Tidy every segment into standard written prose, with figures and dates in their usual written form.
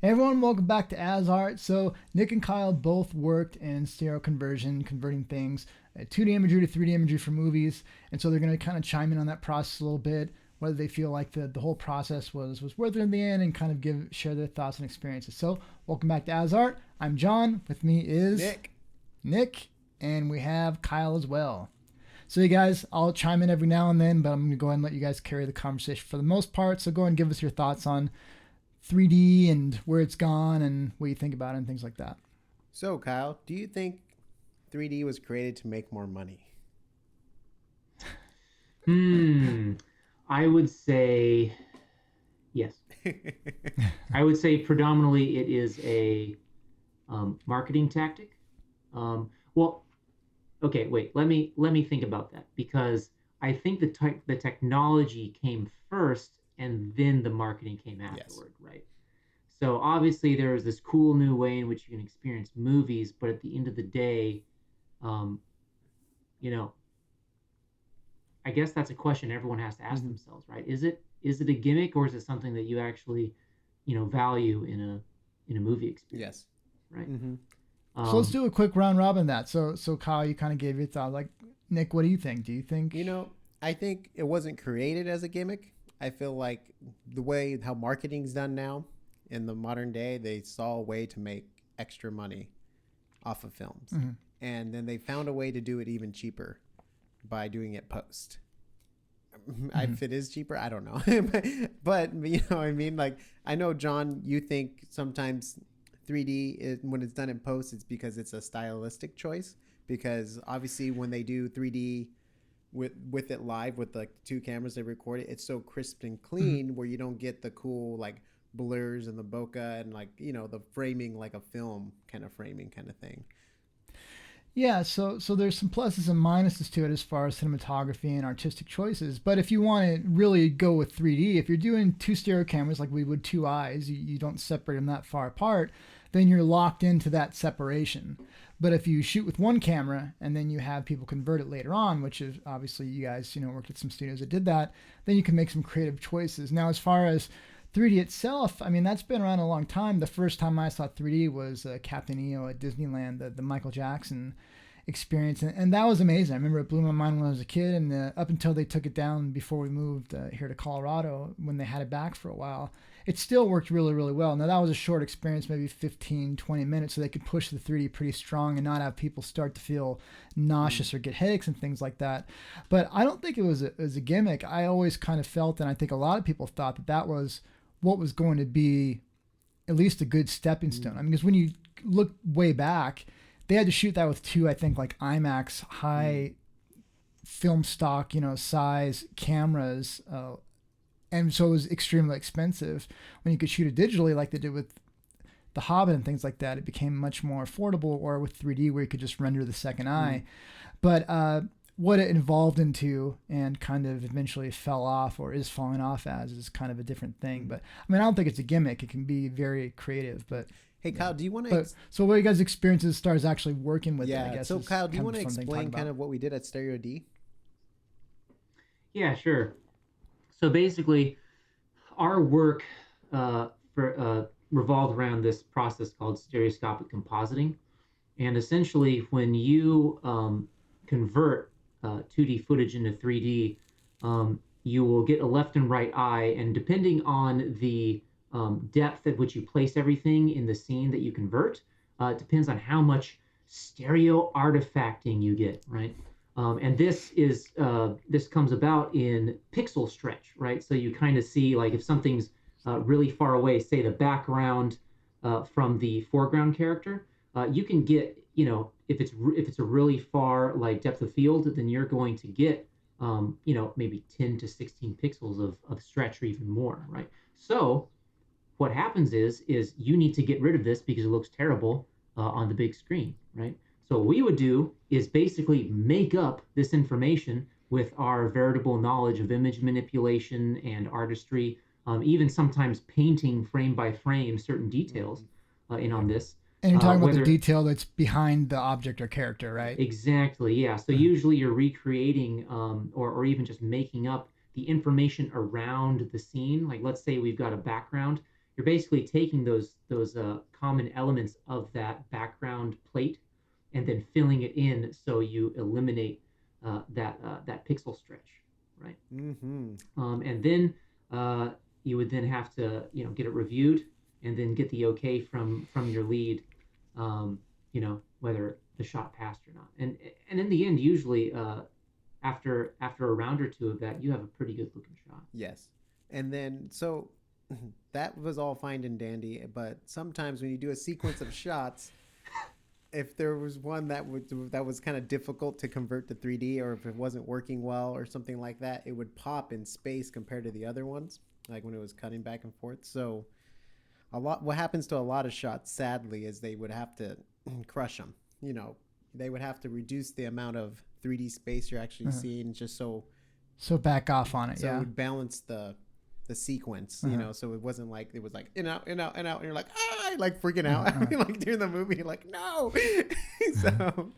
Hey everyone, welcome back to AsArt. So Nick and Kyle both worked in stereo conversion, converting things, 2D imagery to 3D imagery for movies, and so they're going to kind of chime in on that process a little bit, whether they feel like the whole process was worth it in the end, and kind of share their thoughts and experiences. So welcome back to AsArt. I'm John. With me is Nick. Nick, and we have Kyle as well. So you guys, I'll chime in every now and then, but I'm going to go ahead and let you guys carry the conversation for the most part. So go ahead and give us your thoughts on 3D and where it's gone and what you think about it and things like that. So, Kyle, do you think 3D was created to make more money? Hmm. I would say yes. I would say predominantly it is a marketing tactic. Well, okay, wait. Let me think about that because I think the technology came first and then the marketing came Yes. afterward, right? So obviously there is this cool new way in which you can experience movies, but at the end of the day, um, you know, I guess that's a question everyone has to ask Hmm. themselves, right? Is it a gimmick or is it something that you actually, value in a movie experience, Yes. right? Hmm. So let's Um, do a quick round robin of that. So Kyle, you kind of gave your thought. Like Nick, what do you think? Do you think? You know, I think it wasn't created as a gimmick. I feel like the way how marketing's done now in the modern day, they saw a way to make extra money off of films. Mhm. And then they found a way to do it even cheaper by doing it post. Mhm. If it is cheaper, I don't know. But you know what I mean? Like, I know, John, you think sometimes 3D, when it's done in post, it's because it's a stylistic choice. Because obviously, when they do 3D with it live with like the two cameras they record it, it's so crisp and Mhm. clean where you don't get the cool like blurs and the bokeh and like the framing like a film framing kind of thing. Yeah, so there's some pluses and minuses to it as far as cinematography and artistic choices. But if you want to really go with 3D, if you're doing two stereo cameras like we would two eyes, you don't separate them that far apart, then you're locked into that separation. But if you shoot with one camera and then you have people convert it later on, which is obviously you guys worked at some studios that did that, then you can make some creative choices. Now, as far as 3D itself, I mean, that's been around a long time. The first time I saw 3D was Captain EO at Disneyland, the Michael Jackson experience, and that was amazing. I remember it blew my mind when I was a kid, and up until they took it down before we moved here to Colorado, when they had it back for a while, it still worked really, really well. Now, that was a short experience, maybe 15, 20 minutes, so they could push the 3D pretty strong and not have people start to feel Mm. nauseous or get headaches and things like that. But I don't think it was a gimmick. I always kind of felt, and I think a lot of people thought that was what was going to be at least a good stepping stone. I Mm. mean, because when you look way back, they had to shoot that with two, I think, like IMAX Mm. high film stock, size cameras, and so it was extremely expensive. When you could shoot it digitally, like they did with The Hobbit and things like that, it became much more affordable. Or with 3D, where you could just render the second Mm. eye. But what it evolved into and kind of eventually fell off or is falling off as is kind of a different thing. Mm. But I mean, I don't think it's a gimmick. It can be very creative, but Hey, yeah. Kyle, do you want to But so what are you guys' experiences as far as actually working with it? I yeah, guess so is Kyle, do you kind of want a to fun thing to talk explain kind about. of what we did at Stereo D? yeah, sure. So basically, our work for revolved around this process called stereoscopic compositing. And essentially, when you convert 2D footage into 3D, you will get a left and right eye. And depending on the depth at which you place everything in the scene that you convert, it depends on how much stereo artifacting you get, right? And this comes about in pixel stretch, right? So you kind of see like if something's really far away, say the background from the foreground character, you can get, if it's a really far like depth of field, then you're going to get maybe 10 to 16 pixels of stretch or even more, right? So what happens is you need to get rid of this because it looks terrible on the big screen, right? So what we would do is basically make up this information with our veritable knowledge of image manipulation and artistry, even sometimes painting frame by frame certain details Mm. in on this. And you're talking about the Whether detail that's behind the object or character, right? Exactly, yeah. So Mhm. usually you're recreating or even just making up the information around the scene. Like let's say we've got a background, you're basically taking those common elements of that background plate and then filling it in so you eliminate that pixel stretch, right? Mm-hmm. And then you would then have to get it reviewed and then get the okay from your lead, whether the shot passed or not. And in the end, usually after a round or two of that, you have a pretty good looking shot. Yes. And then, so that was all fine and dandy. But sometimes when you do a sequence of shots, if there was one that was kind of difficult to convert to 3D, or if it wasn't working well or something like that, it would pop in space compared to the other ones, like when it was cutting back and forth. So what happens to a lot of shots, sadly, is they would have to crush them. They would have to reduce the amount of 3D space you're actually seeing, just so back off on it. it would balance the sequence, so it wasn't like it was like in out, and you're like, like freaking out. Like during the movie, you're like, no. So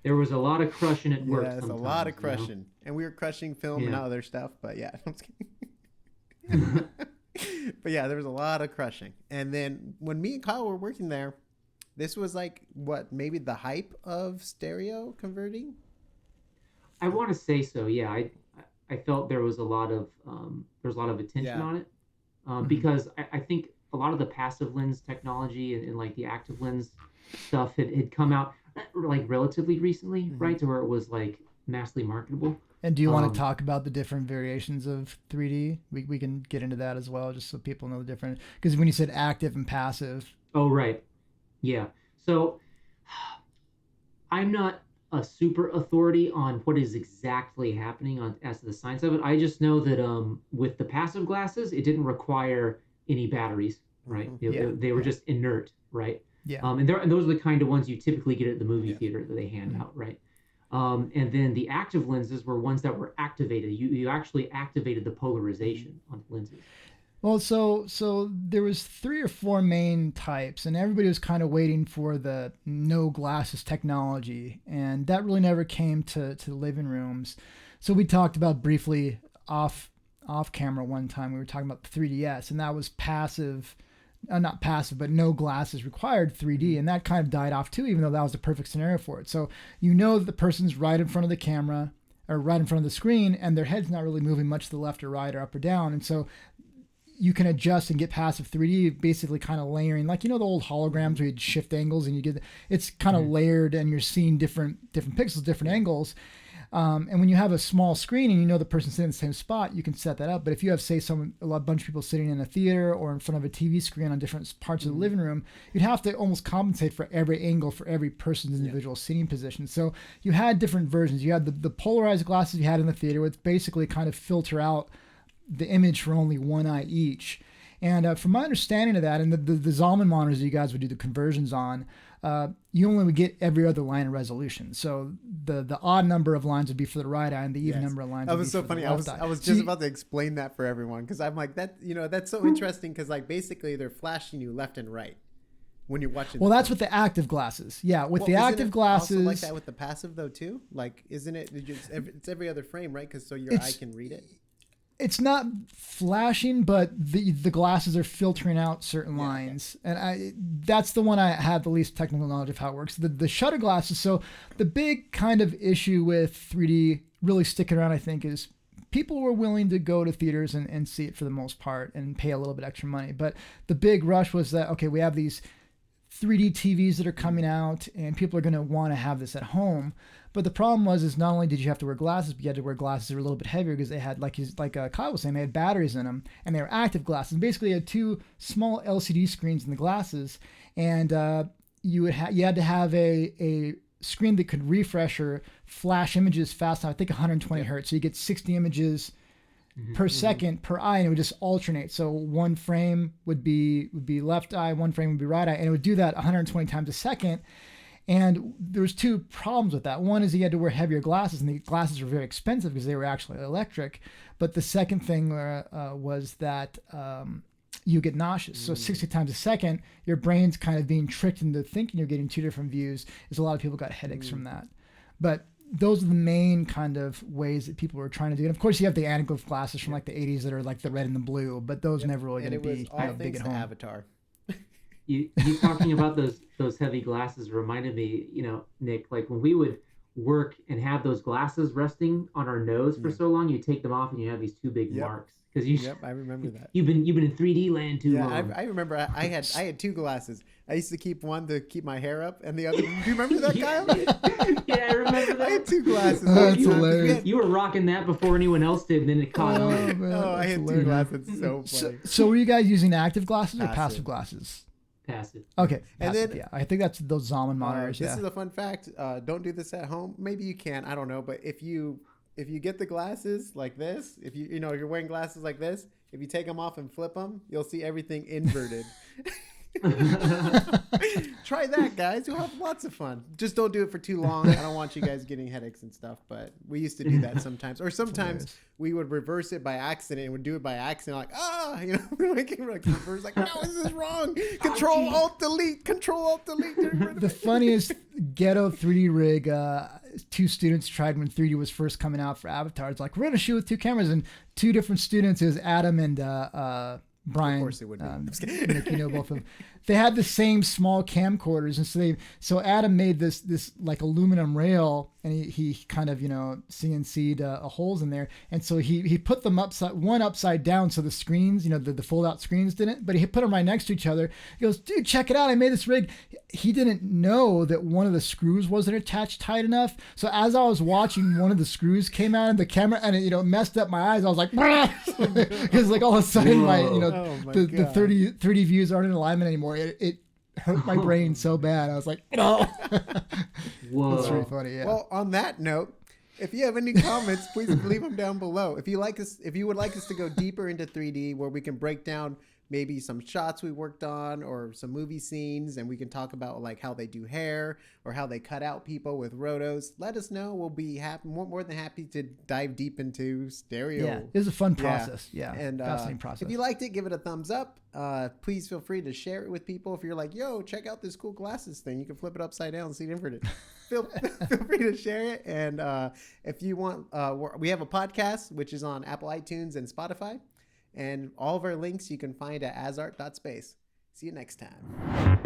there was a lot of crushing at work. Yes, a lot of crushing, and we were crushing film and other stuff. But yeah, I'm just kidding. But yeah, there was a lot of crushing. And then when me and Kyle were working there, this was like maybe the hype of stereo converting. I want to say so. Yeah, I felt there was a lot of attention on it because I think a lot of the passive lens technology and like the active lens stuff had come out like relatively recently, right, to where it was like massively marketable. And do you want to talk about the different variations of 3D? We can get into that as well, just so people know the different. Because when you said active and passive. Oh, right. Yeah. So I'm not a super authority on what is exactly happening as to the science of it. I just know that with the passive glasses, it didn't require any batteries, right? They were just inert, right? Yeah. And those are the kind of ones you typically get at the movie theater that they hand out, right? And then the active lenses were ones that were activated. You actually activated the polarization on the lenses. Well, so there was 3 or 4 main types, and everybody was kind of waiting for the no glasses technology, and that really never came to the living rooms. So we talked about briefly off camera one time. We were talking about the 3DS, and that was passive. Not passive, but no glasses required 3D, and that kind of died off too, even though that was the perfect scenario for it. So that the person's right in front of the camera or right in front of the screen, and their head's not really moving much to the left or right or up or down, and so you can adjust and get passive 3D, basically kind of layering, like the old holograms where you'd shift angles and you get it's kind of layered, and you're seeing different pixels, different angles. And when you have a small screen and the person's sitting in the same spot, you can set that up. But if you have, say, a bunch of people sitting in a theater or in front of a TV screen on different parts of the living room, you'd have to almost compensate for every angle for every person's individual seating position. So you had different versions. You had the polarized glasses you had in the theater, which basically kind of filter out the image for only one eye each. And from my understanding of that, and the Zalman monitors that you guys would do the conversions on, you only would get every other line of resolution. So the odd number of lines would be for the right eye, and the even number of lines. That was so funny. I was just about to explain that for everyone, because I'm like that. That's so interesting, because like basically they're flashing you left and right when you're watching. Well, that's with the active glasses. Yeah, with the active glasses. Also like that with the passive though too. Like, isn't it? It's every other frame, right? Because so your eye can read it. It's not flashing, but the glasses are filtering out certain lines. Okay. And that's the one I have the least technical knowledge of how it works. The shutter glasses. So the big kind of issue with 3D really sticking around, I think, is people were willing to go to theaters and see it for the most part and pay a little bit extra money. But the big rush was that, okay, we have these 3D TVs that are coming out, and people are going to want to have this at home. But the problem is not only did you have to wear glasses, but you had to wear glasses that were a little bit heavier, because they had, like Kyle was saying, they had batteries in them, and they were active glasses. And basically, you had 2 small LCD screens in the glasses, and you had to have a screen that could refresh or flash images fast enough. I think 120 hertz, so you get 60 images per second per eye, and it would just alternate. So one frame would be left eye, one frame would be right eye, and it would do that 120 times a second. And there was 2 problems with that. One is you had to wear heavier glasses, and the glasses were very expensive because they were actually electric. But the second thing was that you get nauseous. So 60 times a second, your brain's kind of being tricked into thinking you're getting 2 different views. As a lot of people got headaches from that. But those are the main kind of ways that people were trying to do it. And of course, you have the anaglyph glasses from like the 80s that are like the red and the blue, but those never really going to be all big thanks at to home. Avatar. You talking about those heavy glasses reminded me, Nick, like when we would work and have those glasses resting on our nose for so long, you take them off and you have these two big marks because I remember that. You've been in 3D land too long. I remember I had two glasses. I used to keep one to keep my hair up, and the other. Do you remember that, Kyle? Yeah, I remember that. I had two glasses. That's hilarious. You were rocking that before anyone else did, and then it caught on. Man, I had hilarious. two glasses. So funny. So were you guys using active glasses or Passive. passive glasses? Passive. Okay, And passive, then- yeah, I think that's those Zaman monitors. This is a fun fact. Don't do this at home. Maybe you can. I don't know. But if you get the glasses like this, if you're wearing glasses like this, if you take them off and flip them, you'll see everything inverted. Try that, guys. You'll have lots of fun. Just don't do it for too long. I don't want you guys getting headaches and stuff, but we used to do that sometimes. Or sometimes we would reverse it by accident and would do it by accident, like, we're like reverse, like, no, this is wrong. Control Alt Delete. The funniest ghetto 3D rig two students tried when 3D was first coming out for Avatar. It's like, we're going to shoot with two cameras, and two different students, is Adam and Brian. Of course it would be. Nick, you know both of them. They had the same small camcorders, and so Adam made this like aluminum rail, and he kind of CNC'd holes in there, and so he put them upside down, so the screens, the fold out screens didn't, but he put them right next to each other. He goes, dude, check it out, I made this rig. He didn't know that one of the screws wasn't attached tight enough, so as I was watching, one of the screws came out of the camera, and it messed up my eyes. I was like, because like all of a sudden the 30 views aren't in alignment anymore. It hurt my brain so bad. I was like, no. Whoa. That's really funny. Yeah. Well, on that note, if you have any comments, please leave them down below. If you would like us to go deeper into 3D, where we can break down maybe some shots we worked on or some movie scenes, and we can talk about like how they do hair or how they cut out people with rotos, let us know. We'll be more than happy to dive deep into stereo. Yeah, it was a fun process. Yeah, and fascinating process. If you liked it, give it a thumbs up. Please feel free to share it with people. If you're like, yo, check out this cool glasses thing, you can flip it upside down and see it inverted. feel free to share it. And if you want, we have a podcast which is on Apple iTunes and Spotify. And all of our links you can find at asart.space. See you next time.